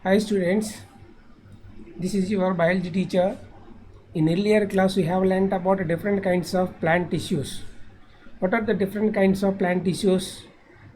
Hi students, this is your biology teacher. In earlier class we have learnt about different kinds of plant tissues. What are the different kinds of plant tissues?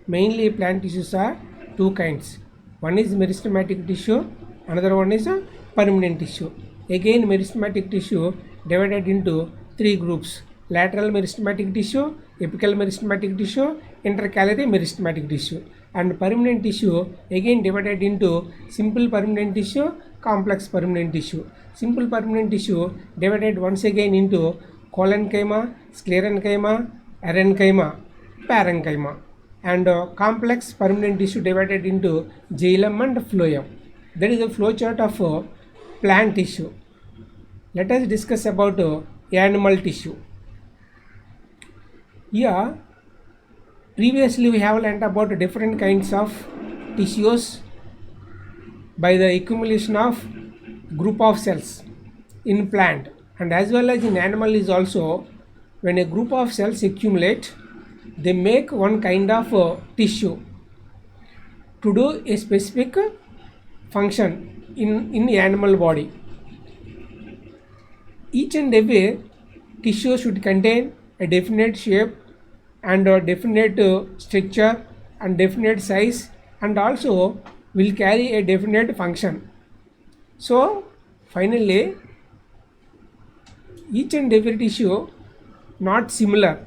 Mainly plant tissues are two kinds. One is meristematic tissue, another one is a permanent tissue. Again meristematic tissue divided into three groups: lateral meristematic tissue, apical meristematic tissue, intercalary meristematic tissue. And permanent tissue again divided into simple permanent tissue, complex permanent tissue. Simple permanent tissue divided once again into collenchyma, sclerenchyma, erenchyma, parenchyma, and complex permanent tissue divided into xylem and phloem. That is the flow chart of plant tissue. Let us discuss about animal tissue. Here, previously we have learnt about different kinds of tissues by the accumulation of group of cells in plant, and as well as in animal is also. When a group of cells accumulate, they make one kind of tissue to do a specific function in the animal body. Each and every tissue should contain a definite shape and a definite structure and definite size, and also will carry a definite function. So finally each and every tissue not similar,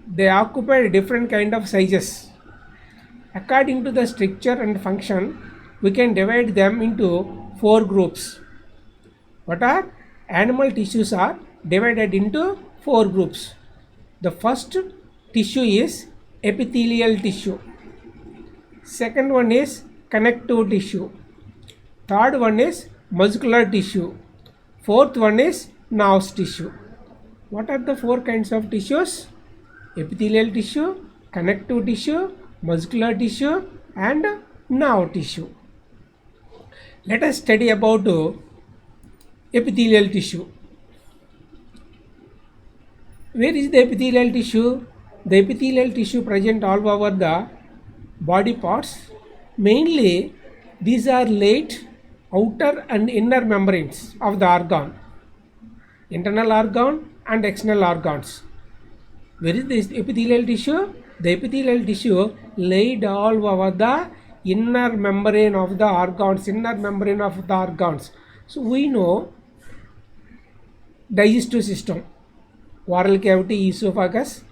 they occupy different kind of sizes. According to the structure and function, we can divide them into four groups. What are animal tissues are divided into four groups. The first tissue is epithelial tissue. Second one is connective tissue. Third one is muscular tissue. Fourth one is nervous tissue. What are the four kinds of tissues? Epithelial tissue, connective tissue, muscular tissue, and nerve tissue. Let us study about epithelial tissue. Where is the epithelial tissue? The epithelial tissue present all over the body parts. Mainly these are laid outer and inner membranes of the organ, internal organ and external organs. Where is this epithelial tissue? The epithelial tissue laid all over the inner membrane of the organs, inner membrane of the organs. So we know digestive system, oral cavity, esophagus,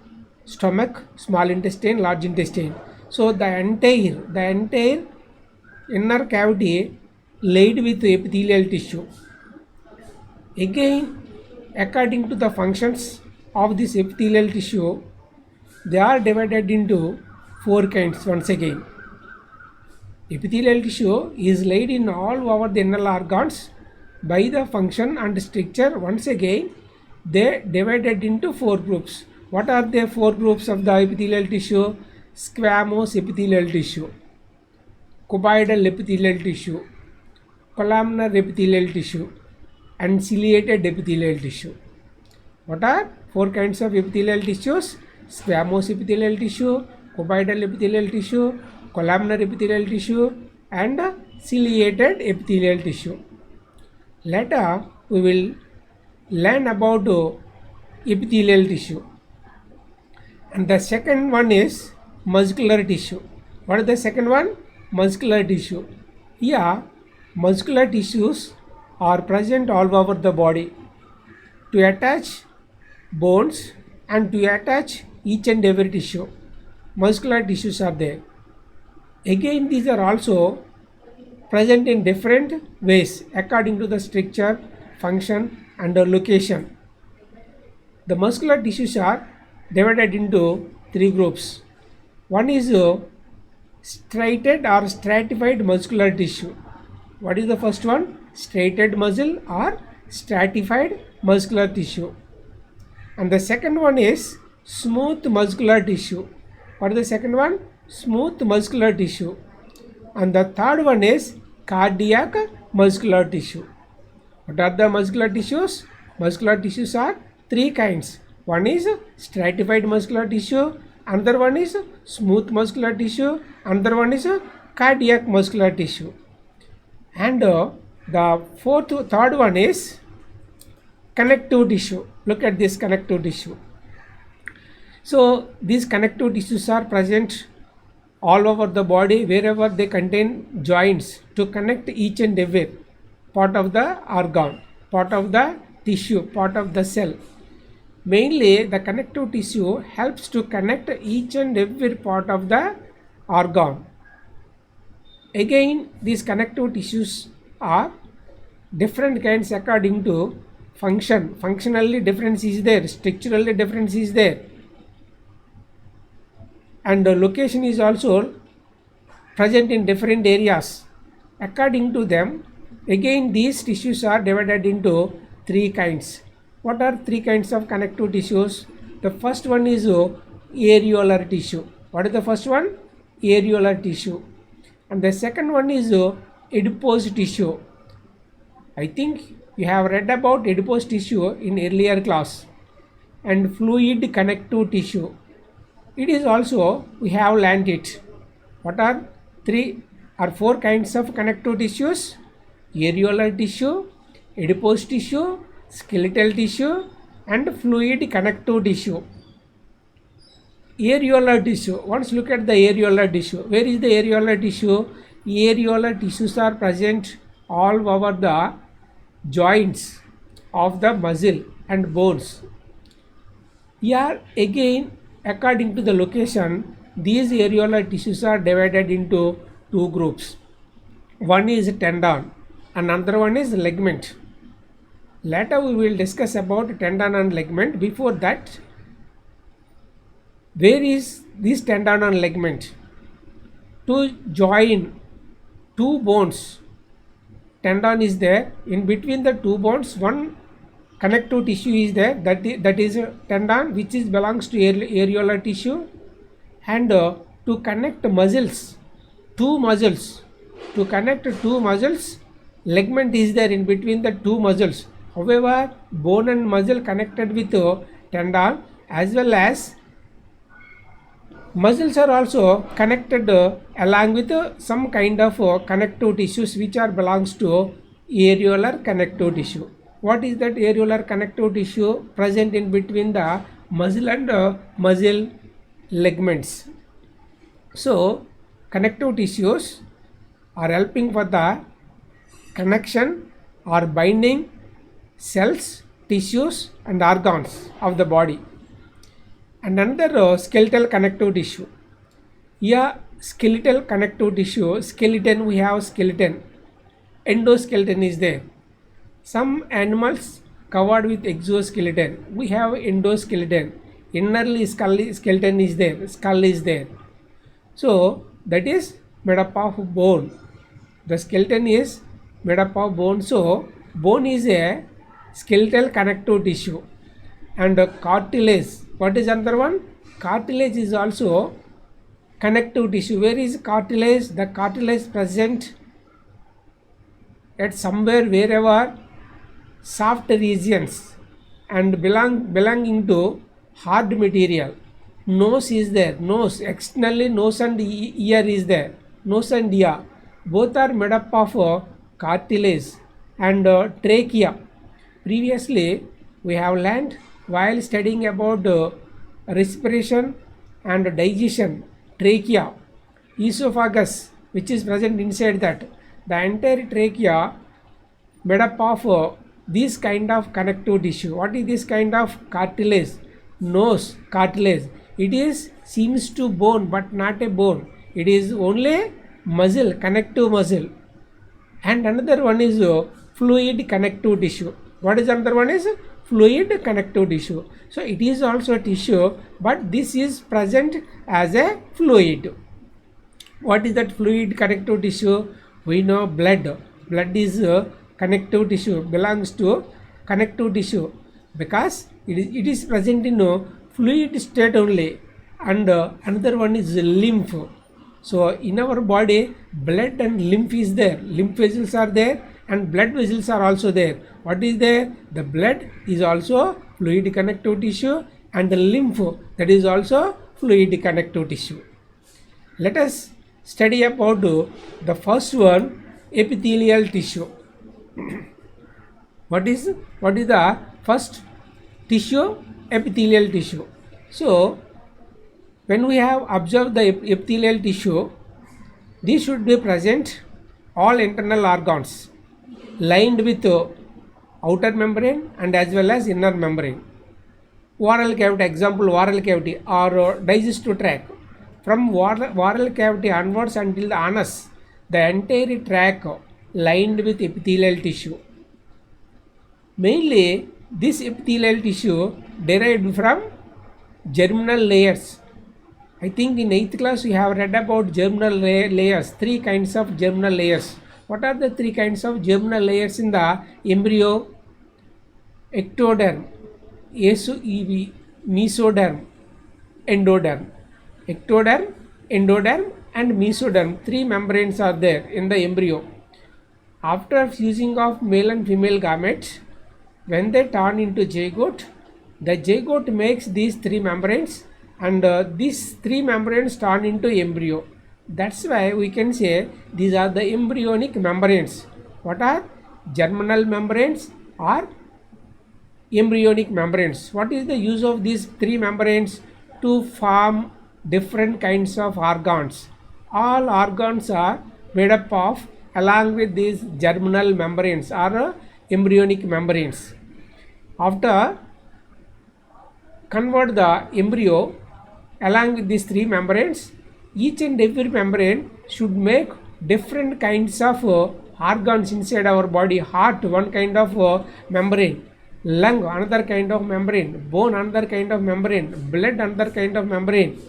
stomach, small intestine, large intestine. So the entire inner cavity laid with epithelial tissue. Again, according to the functions of this epithelial tissue, they are divided into four kinds once again. Epithelial tissue is laid in all over the inner organs. By the function and structure, once again they divided into four groups. What are the four groups of the epithelial tissue? Squamous epithelial tissue, cuboidal epithelial tissue, columnar epithelial tissue, and ciliated epithelial tissue. What are four kinds of epithelial tissues? Squamous epithelial tissue, cuboidal epithelial tissue, columnar epithelial tissue, and ciliated epithelial tissue. Later we will learn about epithelial tissue. And the second one is muscular tissue. What is the second one? Muscular tissue. Here muscular tissues are present all over the body to attach bones and to attach each and every tissue. Muscular tissues are there. Again these are also present in different ways according to the structure, function, and location. The muscular tissues are divided into three groups. One is striated or stratified muscular tissue. What is the first one? Striated muscle or stratified muscular tissue. And the second one is smooth muscular tissue. What is the second one? Smooth muscular tissue. And the third one is cardiac muscular tissue. What are the muscular tissues? Muscular tissues are three kinds. One is stratified muscular tissue, another one is smooth muscular tissue, another one is cardiac muscular tissue. And the third one is connective tissue. Look at this connective tissue. So these connective tissues are present all over the body wherever they contain joints to connect each and every part of the organ, part of the tissue, part of the cell. Mainly the connective tissue helps to connect each and every part of the organ. Again, these connective tissues are different kinds according to function. Functionally difference is there, structurally difference is there, and the location is also present in different areas. According to them, again these tissues are divided into three kinds. What are three kinds of connective tissues? The first one is areolar tissue. What is the first one? Areolar tissue. And the second one is adipose tissue. I think you have read about adipose tissue in earlier class. And fluid connective tissue. It is also, we have learned it. What are three or four kinds of connective tissues? Areolar tissue, adipose tissue, skeletal tissue, and fluid connective tissue. Areolar tissue. Once look at the areolar tissue. Where is the areolar tissue? Areolar tissues are present all over the joints of the muscle and bones. Here again, according to the location, these areolar tissues are divided into two groups. One is tendon, another one is ligament. Later we will discuss about tendon and ligament. Before that, where is this tendon and ligament? To join two bones, tendon is there. In between the two bones, one connective tissue is there, that is a tendon, which is belongs to areolar tissue. And to connect muscles, to connect two muscles, ligament is there in between the two muscles. However, bone and muscle connected with tendon, as well as muscles are also connected along with some kind of connective tissues which are belongs to areolar connective tissue. What is that areolar connective tissue? Present in between the muscle and muscle ligaments. So connective tissues are helping for the connection or binding cells, tissues and organs of the body. And another skeletal connective tissue. Here skeletal connective tissue, skeleton, we have skeleton, endoskeleton is there. Some animals covered with exoskeleton, we have endoskeleton. Innerly skeleton is there, skull is there. So that is made up of bone. The skeleton is made up of bone. So bone is a skeletal connective tissue. And cartilage, what is another one? Cartilage is also connective tissue. Where is cartilage? The cartilage present at somewhere wherever soft regions and belonging to hard material. Nose is there, nose, externally nose and ear is there. Nose and ear both are made up of cartilage. And trachea, previously we have learned while studying about respiration and digestion, trachea, esophagus, which is present inside that, the entire trachea made up of this kind of connective tissue. What is this kind of? Cartilage. Nose, cartilage. It is seems to bone but not a bone. It is only muscle, connective muscle. And another one is fluid connective tissue. What is another one? Is fluid connective tissue. So it is also a tissue, but this is present as a fluid. What is that fluid connective tissue? We know blood. Blood is connective tissue, belongs to connective tissue because it is present in fluid state only. And another one is lymph. So in our body, blood and lymph is there. Lymph vessels are there and blood vessels are also there. What is there? The blood is also fluid connective tissue, and the lymph, that is also fluid connective tissue. Let us study about the first one, epithelial tissue. What is the first tissue? Epithelial tissue. So when we have observed the epithelial tissue, these should be present all internal organs lined with outer membrane and as well as inner membrane. Oral cavity, example oral cavity or digestive tract. From oral cavity onwards until the anus, the entire tract lined with epithelial tissue. Mainly this epithelial tissue derived from germinal layers. I think in 8th class you have read about germinal layers, 3 kinds of germinal layers. What are the 3 kinds of germinal layers in the embryo? Ectoderm, mesoderm, endoderm. Ectoderm, endoderm and mesoderm, 3 membranes are there in the embryo. After fusing of male and female gametes, when they turn into zygote, the zygote makes these 3 membranes and these 3 membranes turn into embryo. That's why we can say these are the embryonic membranes. What are germinal membranes or embryonic membranes? What is the use of these 3 membranes? To form different kinds of organs. All organs are made up of along with these germinal membranes or embryonic membranes. After convert the embryo along with these 3 membranes, each and every membrane should make different kinds of organs inside our body. Heart, one kind of membrane. Lung, another kind of membrane. Bone, another kind of membrane. Blood, another kind of membrane.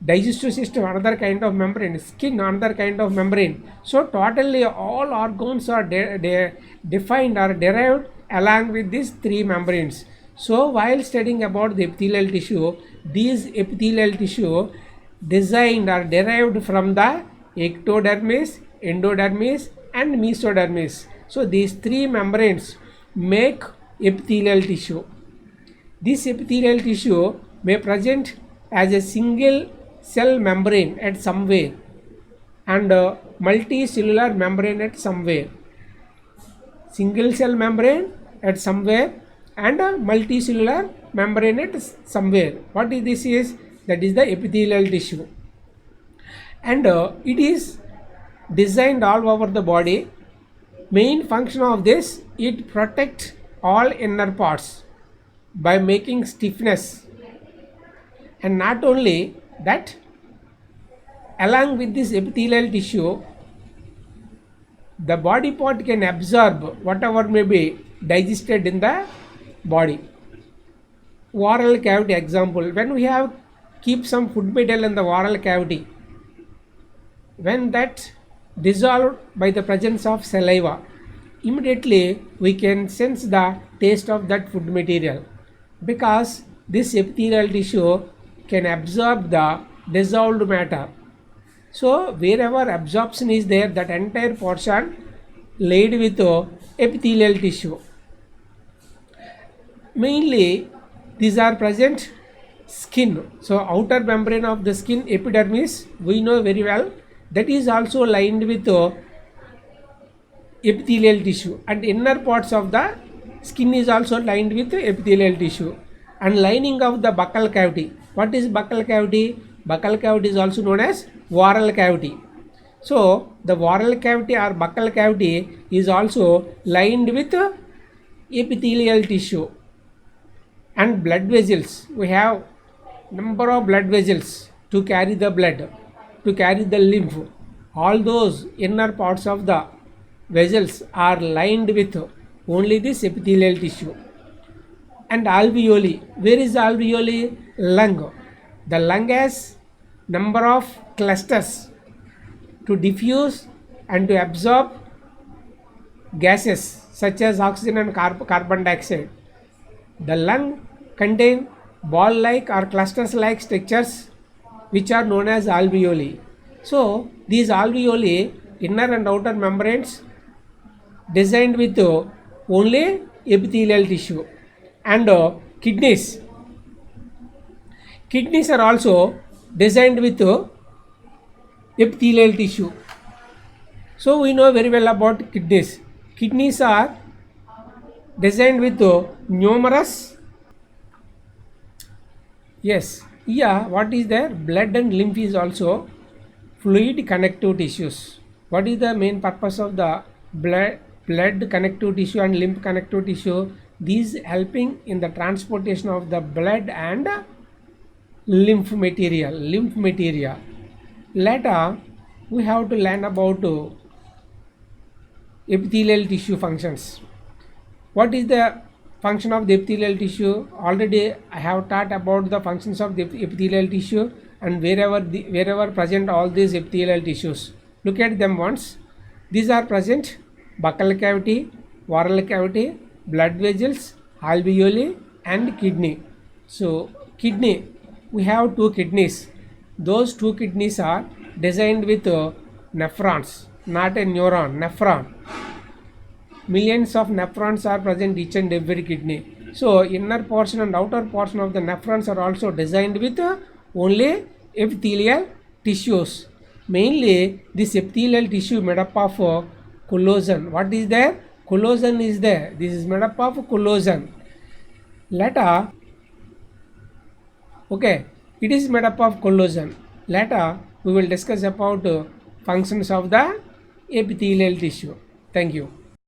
Digestive system, another kind of membrane. Skin, another kind of membrane. So totally all organs are defined or derived along with these 3 membranes. So while studying about the epithelial tissue, these epithelial tissue designed or derived from the ectodermis, endodermis and mesodermis. So these 3 membranes make epithelial tissue. This epithelial tissue may present as a single cell membrane at somewhere and multicellular membrane at somewhere. Single cell membrane at somewhere and a multicellular membrane at somewhere. What is this is? That is the epithelial tissue. And it is designed all over the body. Main function of this, it protects all inner parts by making stiffness. And not only that, along with this epithelial tissue, the body part can absorb whatever may be digested in the body. Oral cavity example, when we have keep some food material in the oral cavity, when that dissolved by the presence of saliva, immediately we can sense the taste of that food material, because this epithelial tissue can absorb the dissolved matter. So wherever absorption is there, that entire portion laid with epithelial tissue. Mainly these are present skin. So outer membrane of the skin, epidermis, we know very well, that is also lined with epithelial tissue, and inner parts of the skin is also lined with epithelial tissue. And lining of the buccal cavity. What is buccal cavity? Buccal cavity is also known as oral cavity. So the oral cavity or buccal cavity is also lined with epithelial tissue. And blood vessels, we have number of blood vessels to carry the blood, to carry the lymph. All those inner parts of the vessels are lined with only this epithelial tissue. And alveoli, where is the alveoli? Lung. The lung has number of clusters to diffuse and to absorb gases such as oxygen and carbon dioxide. The lung contain ball-like or clusters-like structures which are known as alveoli. So these alveoli, inner and outer membranes, designed with only epithelial tissue. And kidneys are also designed with epithelial tissue. So we know very well about kidneys. Kidneys are designed with numerous, yes, yeah, what is there? Blood and lymph is also fluid connective tissues. What is the main purpose of the blood connective tissue and lymph connective tissue? These helping in the transportation of the blood and lymph material. Later we have to learn about epithelial tissue functions. What is the function of the epithelial tissue? Already I have taught about the functions of the epithelial tissue, and wherever present all these epithelial tissues. Look at them once. These are present: buccal cavity, oral cavity, blood vessels, alveoli, and kidney. So kidney, we have two kidneys. Those two kidneys are designed with nephrons, not a neuron, nephron. Millions of nephrons are present each and every kidney. So inner portion and outer portion of the nephrons are also designed with only epithelial tissues. Mainly this epithelial tissue made up of collagen. What is there? Collagen is there. This is made up of collagen. Later, okay, it is made up of collagen. Later we will discuss about functions of the epithelial tissue. Thank you.